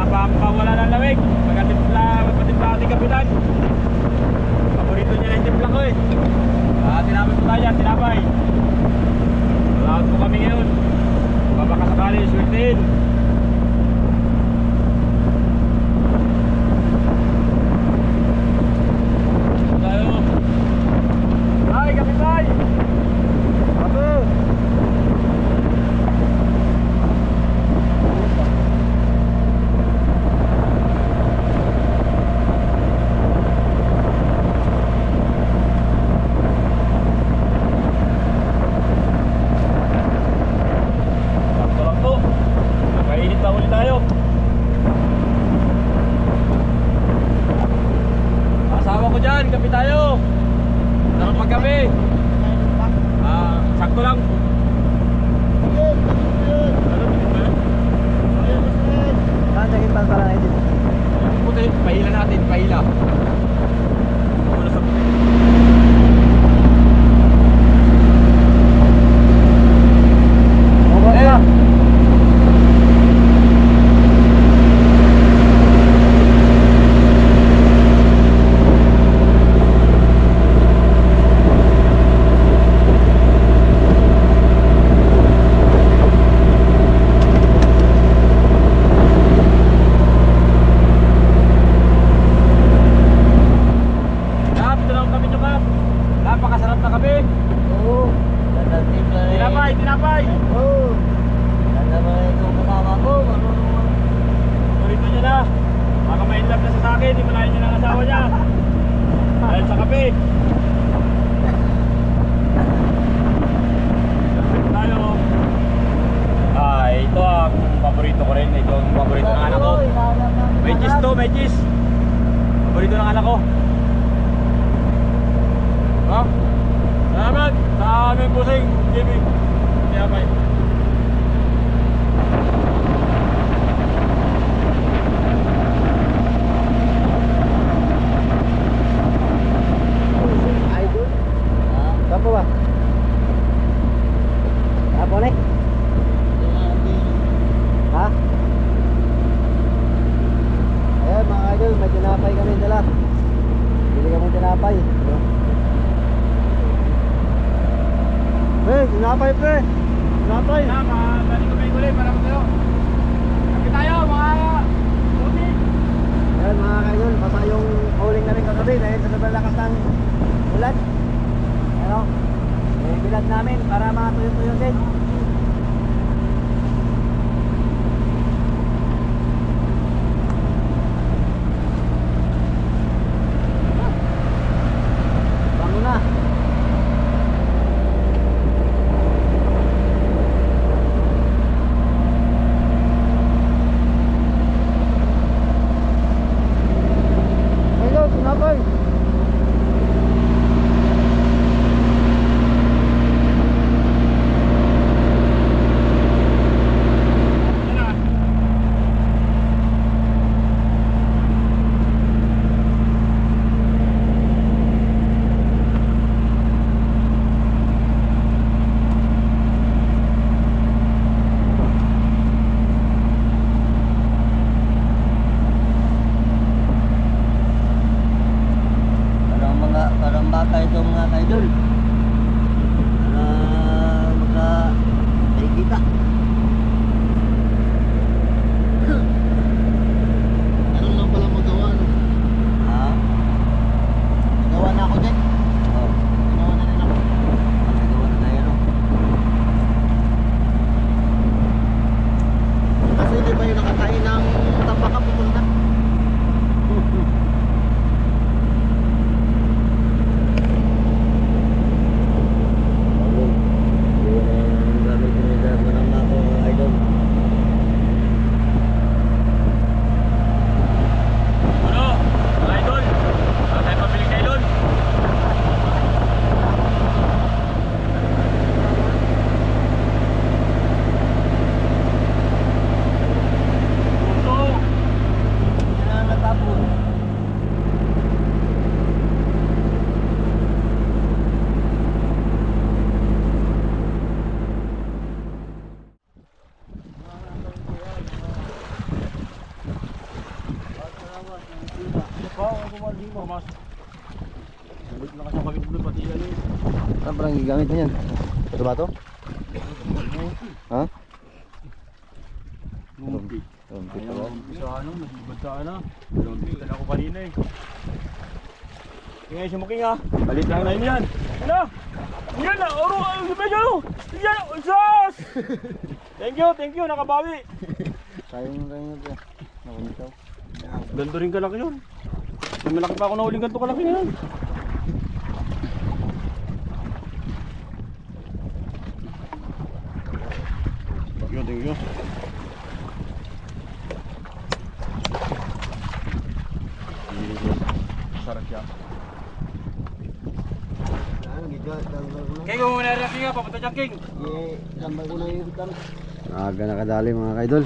Pampawala ng lamig. Magpatimpla ating kapitan. Paborito niya na yung timpla ko eh. Tinapay po tayo dyan, tinapay. Malakot po kami ngayon. Papakasakali, swertein. Ay, kapitan! Ato! Kape tayo. Sarap magkape. Sakto lang. Sakit pa pala natin. Puti, pahila natin, pahila. Muna sa puti. Napakasarap na kape. Oo. Tinapay, tinapay. Oo. Ganda ba itong kasama ko? Paborito niya na. Baka ma-inlove na sa akin. Himalayan niya ng asawa niya. Dahil sa kape. Kape tayo. Ito ang paborito ko rin. Ito ang paborito ng anak ko. May cheese to, may cheese. Paborito ng anak ko. Ha? Salamat sa aming pusing, Jimmy. Tinapay. Idol? Apa ba? Apa nih? Ha? Ayan mga idol, may tinapay kami dala. Bili kami tinapay. Tinapay pre! Tinapay! Balik ko may gulay para magtayo. Kape tayo mga puti. Ayan mga idol, basta yung hauling namin kagabi dahil sa sobrang lakas ng ulan. Ano? Bilad namin para matuyo-tuyo din. Bango na! Tinapay. Parang bata ito mga idol. Para magka-kita. Ano lang pala magawa, no? Ha? Nagawa na ako dyan. Oo. Nagawa na rin ako. Nagawa na tayo, no? Kasi di ba yung nakakain ng tambaka pupunta? Pumas. Balik na kasi kami doon pati ano yun. Saan parang gigamit mo yan? Ito ba ito? Ha? Lumpi. Lumpi Ayaw, pala. sa ano, nagbibad sa ano. Lumpi ka na ako kanina eh. Ngayon sumuking ha. Balit lang na yun yan. Ano? Yan na! Oro! Medyo! Yan! Usas! Thank you! Nakabawi! Sayang mo kayo ito. Nakunitaw. Ganto rin kalaki yun. May malaki pa ako na huling ganto kalaki na yan. Thank you. Sarap siya. King, muna rin King ha, papunta dyan King. Aga nakadali mga kaidol.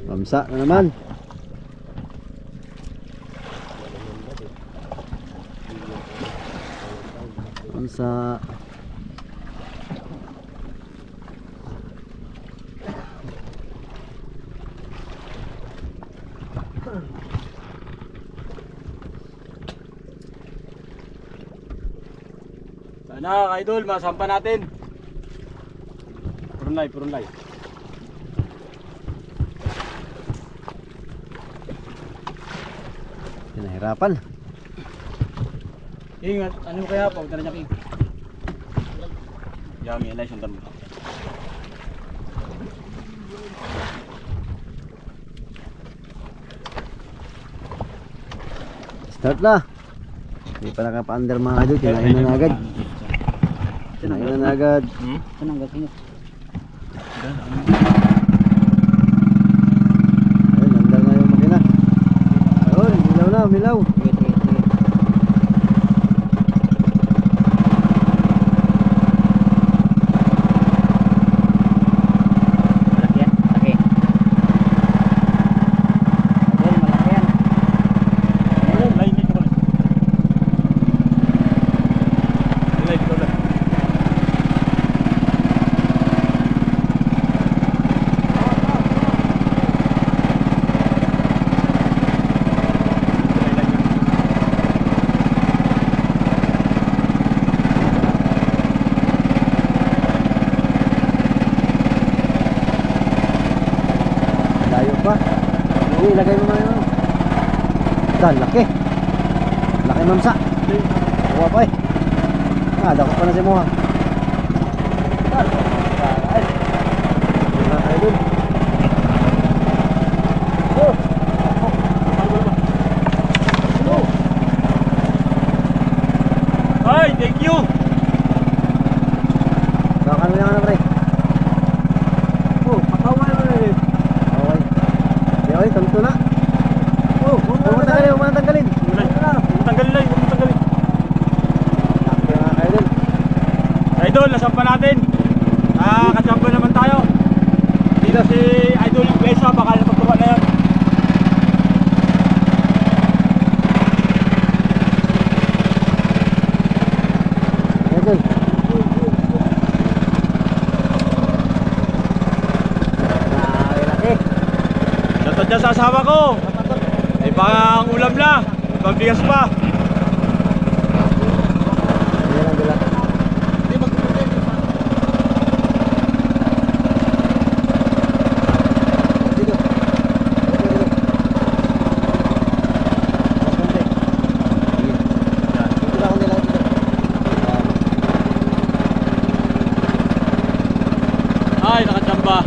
Pamsa na naman. Pamsa. Sana idol, masampa natin. Purunlay. Pinahirapan. King, ano kaya? Papunta na dyan King. Yami, alay, sundan mo. Start na. Hindi pa nakapa-under mga idol. Kinain na agad. Kinain na agad. Saan ang gating? Ayun, under na yung makina. Ayun, milaw na, milaw. Ilagay mo man yun. Dahil laki. Laki mamsa. Kuha pa eh. Dakot pa na si Moha. Ay. Mga idol. Ay, thank you. Kakan mo yan na pre. Patawa na eh. Okay. Oy, tanto na. Huwag mo tanggalin. Tanggalin lang. Laki mga kaidol. Idol, nasampa natin. Nakakachamba naman tayo. Dito si Idol yung Besa, baka napagtuwa na yan. Idol. Laki. Dapat dyan sa asawa ko. May pang ulam na. May pang bigas pa. Ayan ang dala. Dito. Dito lang nila dito. Ay, nakachamba.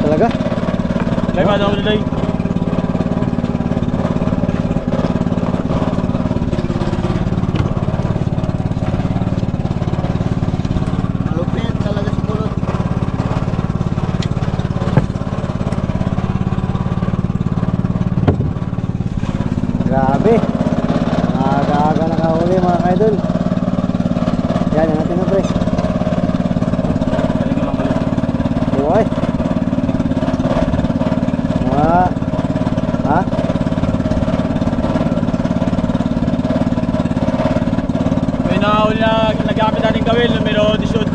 Talaga? Lay ba daw nilay? Lupit talaga si Kulot. Grabe. Aga-aga nakahuli mga kaidol. Yan natin na pre. Buhay. Ha? May nahuli na nagamit natin Kawil, numero 18.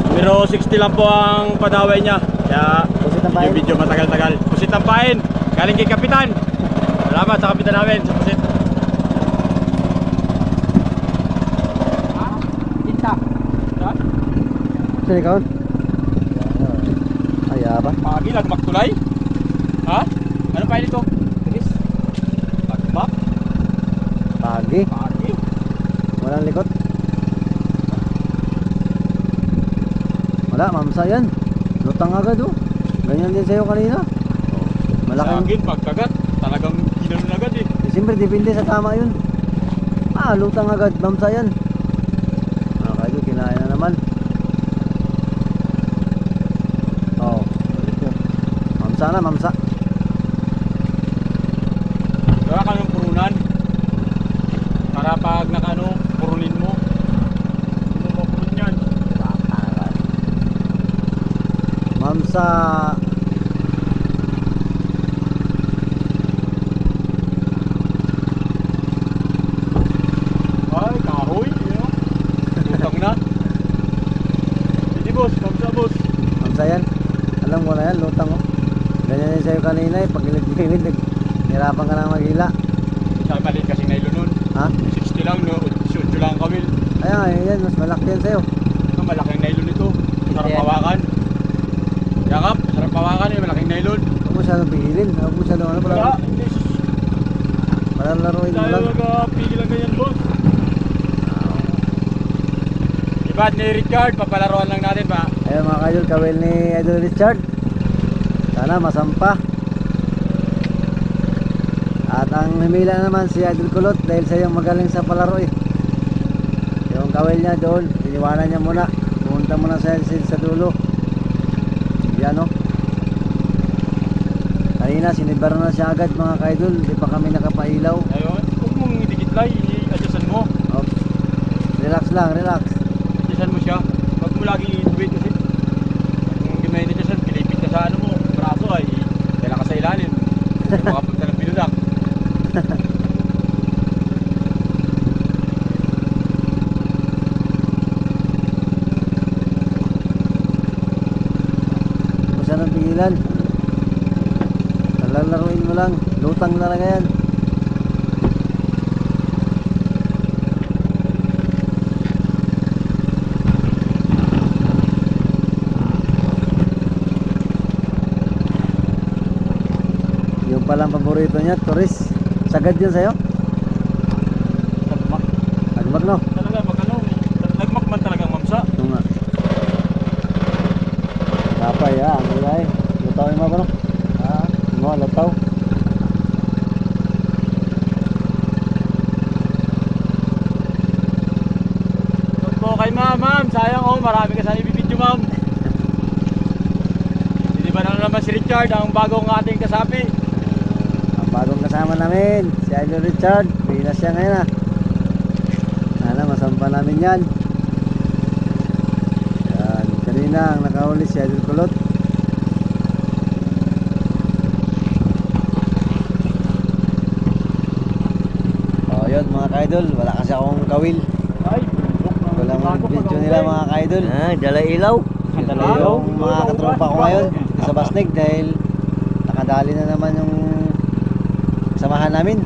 Numero 60 lang po ang padaway niya. Kaya Pusit ang pain. video matagal-tagal. Pusit ang pain. Galing kay Kapitan. Salamat sa Kapitan namin sa pusit. Ha? Tinta. Ha? Saan ikaw? Ay, ba? Pagi, lagmak tulay. Ha? Ano pain ito? Chris? Lagmak? Pagi. Pagi. Walang likot. Wala, mamsa yan. Lutang agad oh. Ganyan din sa'yo kanina. Sa Malaking. akin, pagkagat. Talagang ginanon agad eh. Siyempre, depende sa tama yun. Lutang agad. Mamsa yan. Kayo, kinain na naman. Oo. Mamsa na, mamsa. Kaya ka ng purunan. Para pag nakano, purunin mo. Hindi mo mapurun yan. Mamsa. Ay, kahoy. Lutang na. Hindi boss, kamsa boss. Mamsa yan. Alam ko na yan, lutang oh. Ganyan din sa'yo kanina eh. Pag gilid-gilid, hirapan ka na maghila. Sa maliit kasing nailo nun. Ha? 60 lang, no? 18 lang ang kawil. Ayan, yan, mas malaki yan sa'yo. Ang malaking nailo nito. Sarap Yan. pawakan. Yakap, sarap pawakan eh, malaking nailon. Huwag mo siya bihilin. Huwag mo siya ano, Wala, hindi. parang laruin mo Tayo lang. magpili lang ganyan boss. Iba ni Richard, papalaruan lang natin ba? Ayun mga kaidol, kawil ni Idol Richard. Sana masampa. At ang humila naman si Idol Kulot dahil siya yung magaling sa palaro eh. Yung kawil niya doon, iniwanan niya muna. Pumunta muna sa dulo. Yan o. Kanina sinibar na siya agad mga kaidol. Hindi pa kami nakapailaw. Ayun, huwag mong idikit lang, i-adjustan mo. Oops. Relax lang, relax. Adjustan mo siya. Huwag mo lagi i-wait kasi. Kung hindi may adjustan, pilipit ka sa ano mo. Braso ay, kailan ka sa ilalim. Makapunta ng binudak. Huwag siya nang pigilan. Lalaruin mo lang. Lutang na lang yan. Yung palang paborito niya, turis. Sagad yun sa'yo? Lagmak. Agmag no? Talaga, magano. Lagmak man talagang mamsa. Ito nga. Kapay ha, ang gulay. Lutaw yung mga bano? Mga lutaw. Huwag po kay ma'am. Sayang oh, marami ka sana ibibidyo ma'am. Hindi ba na naman si Richard, ang bagong ating kasapi? Ang bagong kasama namin, si Idol Richard. Pinas siya ngayon ha. Sana masampa namin yan. Yan. Kanina ang nakahuli si Idol Kulot. O yun mga kaidol, wala kasi akong kawil. Ay, bundok ng Walang bago video pag-uwi. nila mga kaidol. Dala ilaw. Dala yung mga katropa ko ngayon dito sa Basnig dahil nakadali na naman yung samahan namin.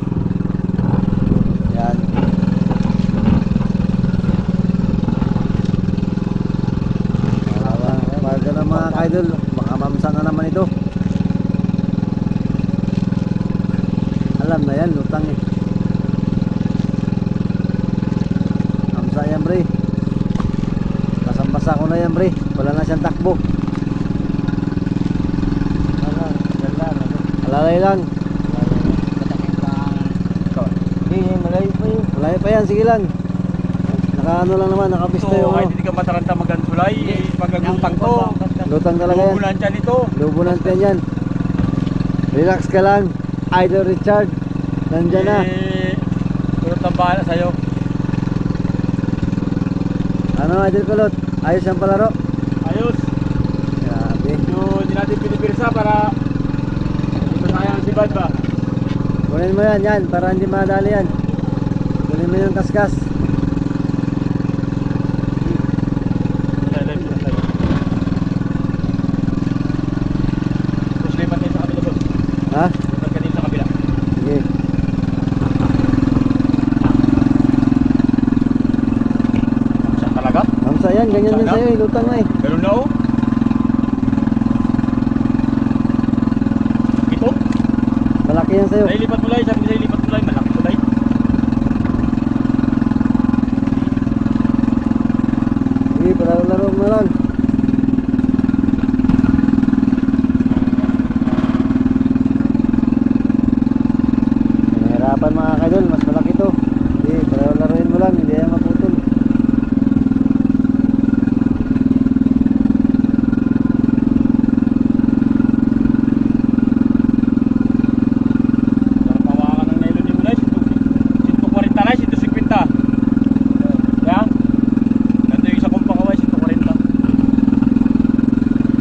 Yan. Baga na mga kaidol, baka mamsa na naman ito. Alam na yan, lutang eh. Mamsa yan bre. Basang-basa ko na yan bre. Wala na siyang takbo. Alalay lang. Hindi, malayo pa yun. Malayo pa yan, sige lang. Nakaano lang naman, nakapista So, yung kahit ano. hindi ka mataranta magantulay, pagkagutang to. Lutang talaga yan. Lubunan siya nito. Lubunan pa yan. Relax ka lang. Idol Richard. Nandyan na. Kulot ang bahala sa'yo. Ano Idol Kulot? Ayos ang palaro. Ayos. Grabe. So, hindi natin pinipirsa para hindi masayang si Bad ba? Kunin mo yan, para hindi madali yan. Kunin mo yung kaskas. sa'yo eh, lutang na eh. Ganun na oh. Ito? Malaki yan sa'yo. Nailipat tulay, sabi nila ilipat tulay, malaki tulay. Sige, palaro-laro mo lang. Nahirapan mga kaidol, mas malaki to. Sige, palaro-laruin mo lang, hindi yan maputol. Sarap hawakan ng nylon yung mulay, 140 na, 150. Yan. Ganito yung isa kong pakaway, 140.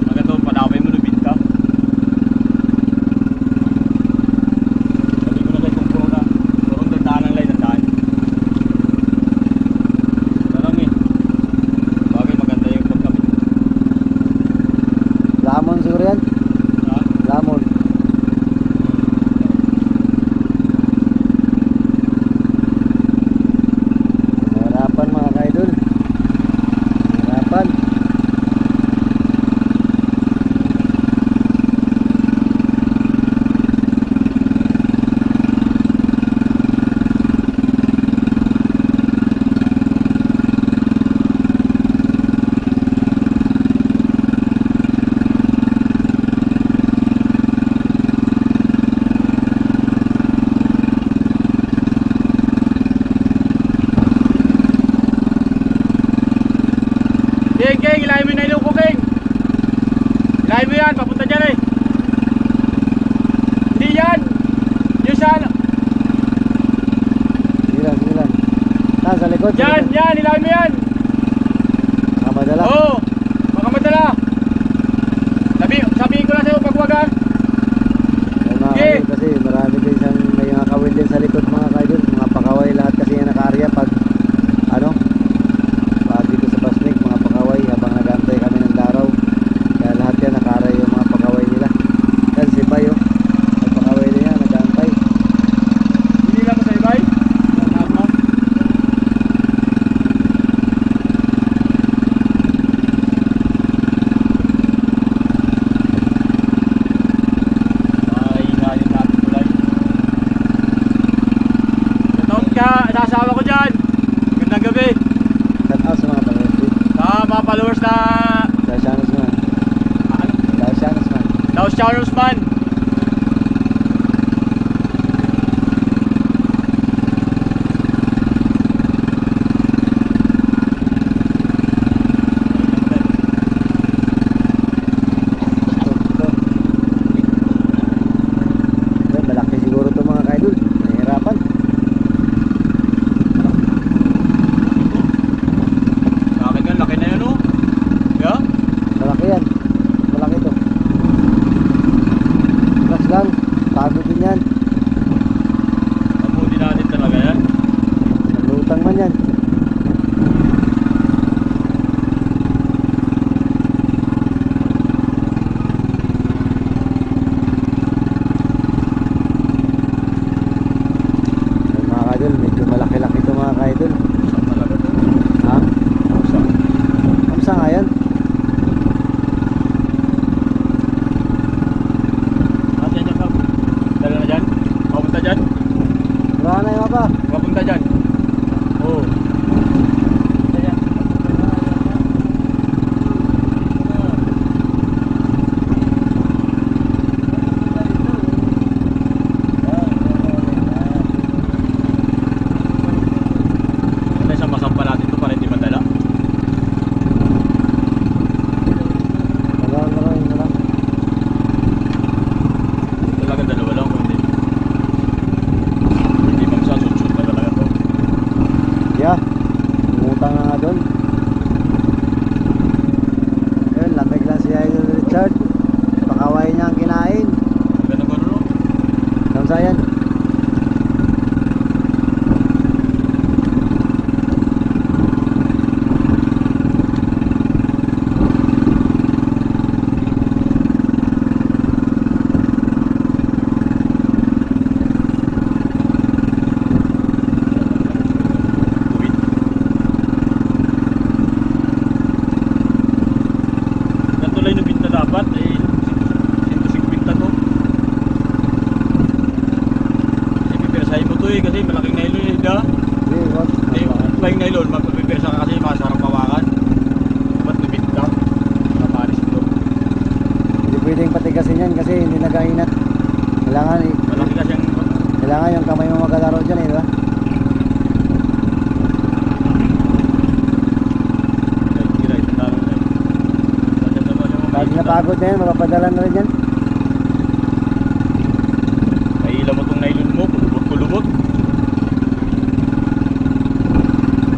Maganda mo, panaway mo lubid ka. Sabi ko na kayo kung puro na. Purong dandaan ang lay, dandaan. Sarang eh. Bagay maganda yung pagkabit. Lamon siguro yan. Ha? Lamon. Nahirapan mga kaidol. Nahirapan. King, ilahin mo yung nailong ko, King. Ilahin mo yan, papunta dyan eh. Hindi yan. Yung sa ano. Sige lang, sige lang. Saan, sa likod? Yan, yan, ilahin mo yan. Kamadala. Oo, baka madala. Sabihin ko lang sa'yo pag wag ha. Ay, mga Sige. kaidol, kasi marami din siyang may mga kawil din sa likod mga kaidol. Mga pakaway lahat kasi yung naka-area pag ano pag dito sa Pasnig, mga pakaway habang nag-aantay kami ng daraw. Kaya lahat yan naka-area yung mga pakaway nila. Yan si Bayo, may pakaway din yan, nag-aantay. Hindi lang mo sa ibay. Lahat mo. Ay, inahin natin tulay. Shoutout ka, sa asawa ko dyan. Gandang gabi. Shout out sa mga pakaway. Sa mga followers na Dacianos man. ano? Dacianos man. Daos Charles man. Ito, malaki siguro ito mga kaidol. Nahihirapan. Sa akin yan, laki na yan oh. Yeah? Malaki yan. Malaki ito. Relax lang. Pagod din yan. Abuti natin talaga yan. Lutang man yan. Ayun, mga kaidol, medyo malaki-laki ito mga kaidol. Saan talaga to? Ha? Saan? Kamsa nga yan. Nasaan yan ka? Dala na dyan? Papunta dyan? Wala na yung mapa. Papunta dyan? Oo. Ano isang masampa natin ito para hindi madala? Wala. Talaga dalawa lang kung hindi. Hindi bang sa sutsut na talaga to? Yeah. Umutang na nga doon. Ayun, lamig lang si Idol Richard. Pakaway niya ang kinain. Ganun ganun no? Kamsa yan. Uwit. to eh, kasi malaking nylon eh, da. Hindi, wag. Hindi, malaking nylon, magpapipesa ka kasi masarap pawakan. Ba't lumita? Kaparis ito. Hindi pwedeng patigasin yan kasi hindi nag-ainat. Kailangan, Malaki kasi ang... kailangan yung kamay mo magkalaro dyan eh, di ba? Pag napagod na yan, mapapadala na rin yan. Kaila mo tong nylon mo, kulubot.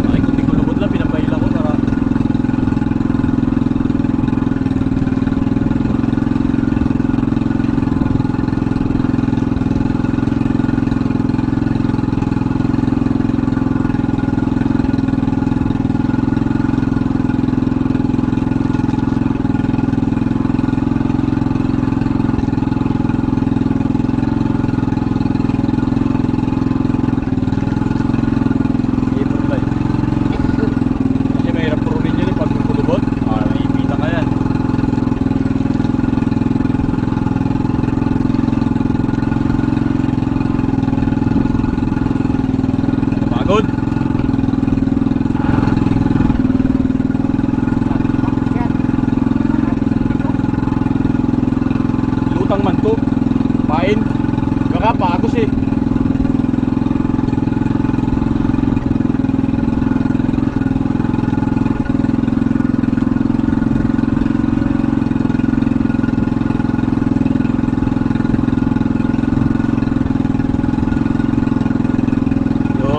Ay, kung di kulubot lang, pinapaila ko para... Kasi mahirap purunin yun eh pag kulubot. Naipita ka yan. Pagod. Lutang man to. Pain. Baka pagos eh.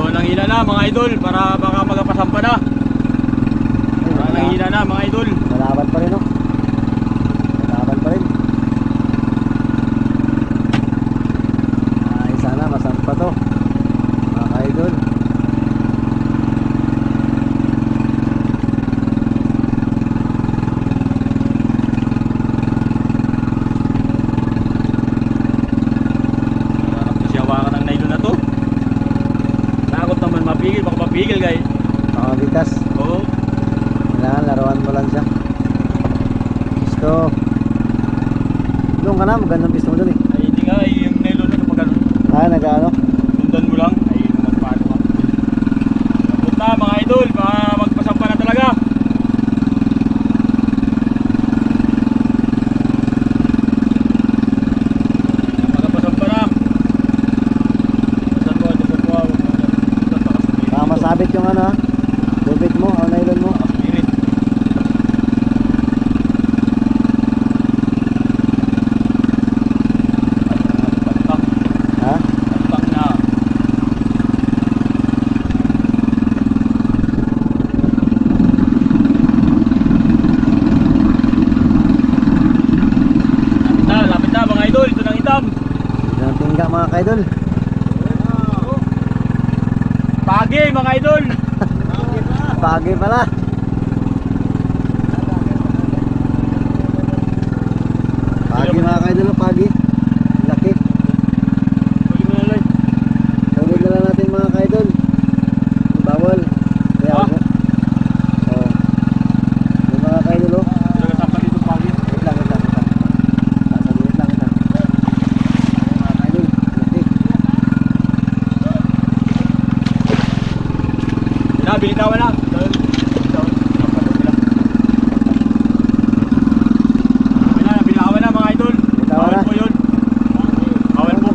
Nangihina na mga idol para baka magapasampa na. Nangihina na mga idol. Malaban pa rin, no? Malaban pa rin. Ay, sana masampa to. Mga ka-idol. Harap na siya hawakan ng nylon na to. Takot naman mapigil, baka mapigil guys. Makabitas. Oo. Kailangan laruan mo lang siya. Gusto. Doon ka na, magandang pisto mo doon eh. Ay hindi nga, ay yung nylon na kapag ano, Nag-ano? sundan mo lang, ay magpaano ka. Takot na mga idol, baka magpasampa na talaga. Magapasampa na. Dasan mo, huwag mo. Baka masabit yung ano ha. Dubit mo, o nylon mo. Spirit. Pagtak. Ha? Pagtak na. Lapit na mga idol. Ito ng itam. Yung tingga mga ka-idol. Pagi mga idol. Pagi pala. Pagi mga ka-idol, pagi. Laki. Huli mo na lang. Tawid na lang natin mga ka-idol. Bawal. Kaya Ah. ako. Oh. Yung mga ka-idol oh. Talaga sampa dito pagi. Wait lang, wait lang, wait lang. Wait lang, wait lang. Mga ka-idol, laki. Binitawan na. Binawan na mga idol. Binitawan na. Bawal po yun. Bawal po.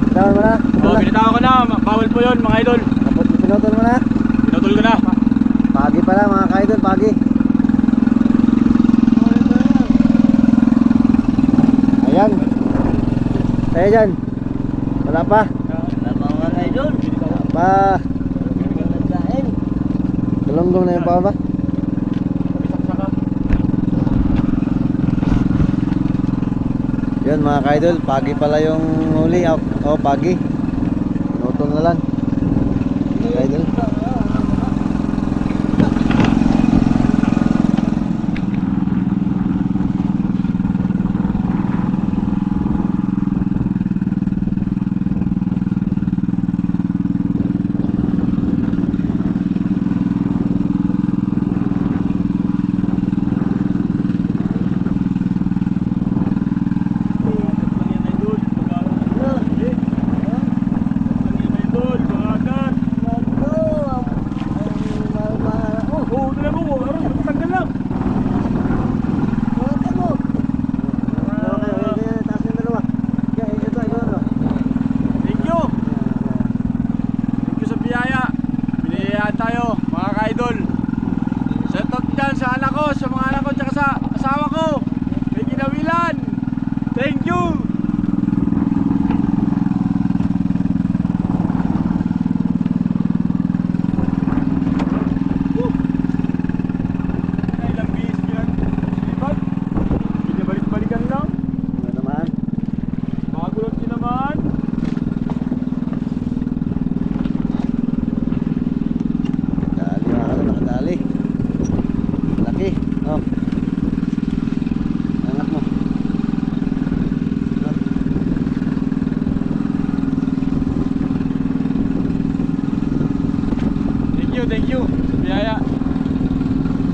Bitawan mo na. Oh, binitawan ko na. Bawal po yun mga idol. Kapot, pinutol mo na. Pinutol ko na. Pagi pala mga ka-idol, pagi. Ayan. Kaya dyan. Wala pa. Mga idol. Wala pa. Galunggong na yung pa ba? Yun mga ka-idol, pagi pala yung huli. Oh, pagi. Pinutol na lang. Mga ka-idol. Thank you! Ay, ilang bihis yan. Silipat. Binabalik-balikan lang. Ano naman? Bago lang din naman. Nakadali mga kadol, nakadali. Laki. Oh. Angat mo. Oh. Thank you. Sa biyaya.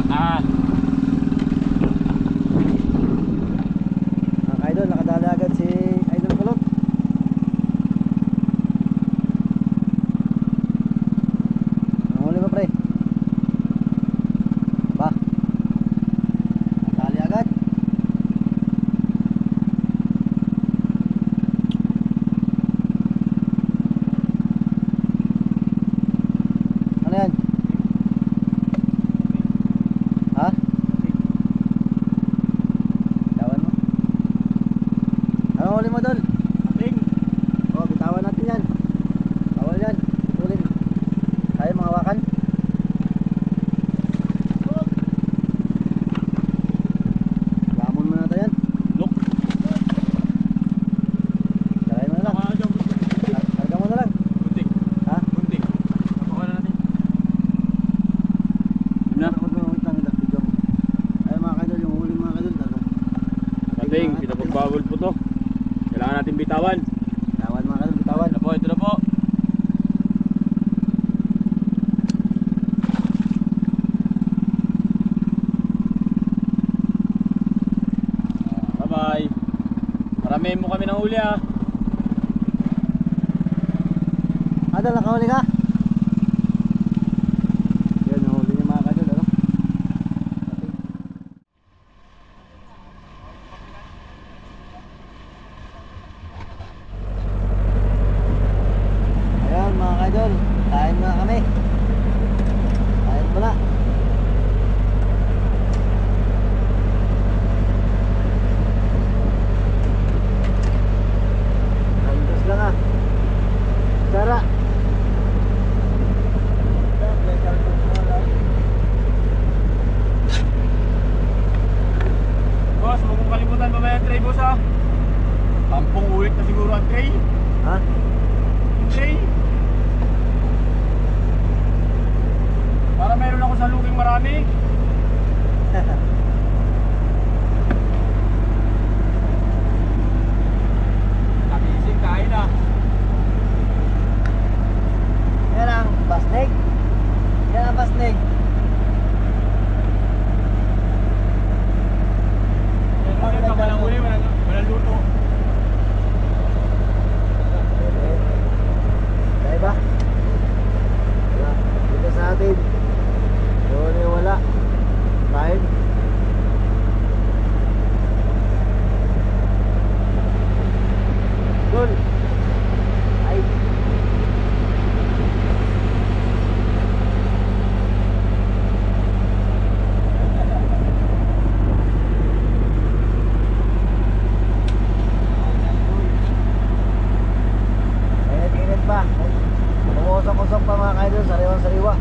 Ah, Mga idol, nakadali agad si Idol Kulot. Nanguli ba pre? Ba? Nakadali agad. Ano yan? Ha? Bitawan mo. Ano huli mo doon? ating. Oh, bitawan natin yan. Bawal yan. Tulin. Kaya mga hawakan. Lamon mo natin yan. Look. Kaya mo na lang. Saka dyan. Karga mo na lang. Kunti. Ha? Kunti. Napakuha na natin. Yun na. Wait lang, video mo. Ay mga kadol, yung huli mga kadol. Ating, pinapagbawal po to. Kailangan natin bitawan. Bitawan mga kadol, bitawan. Ito na po. Bye-bye. Maramihin mo kami ng huli ah. Kadol, nakahuli ka? Yun, nahuli niya mga kadol, ano? Ayan mga kadol, kain na kami. Kain mo na. Lantos lang ah. Sara. Boss, huwag mong kalimutan mamaya ang tray boss ah. 10 ulit na siguro ang tray. Ha? Tray. Para meron ako sa luking marami. Nagising kain ah. Yan ang basnig. Yan ang basnig. Yan pa walang uli, walang luto. Kaya ba? Wala. Dito sa atin. Doon ay wala. Kain. Doon. Ay. Init-init pa. Umusok-usok pa mga kaidol. Sariwang-sariwa.